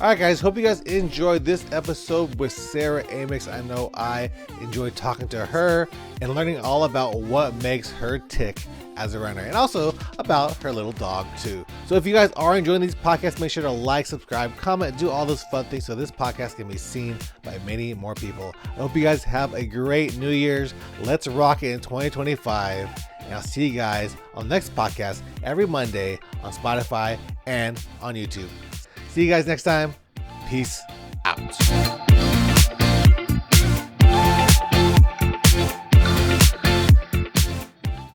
All right, guys. Hope you guys enjoyed this episode with Sarah Amyx. I know I enjoyed talking to her and learning all about what makes her tick as a runner, and also about her little dog too. So if you guys are enjoying these podcasts, make sure to like, subscribe, comment, do all those fun things so this podcast can be seen by many more people. I hope you guys have a great New Year's. Let's rock it in 2025. And I'll see you guys on the next podcast every Monday on Spotify and on YouTube. See you guys next time. Peace out.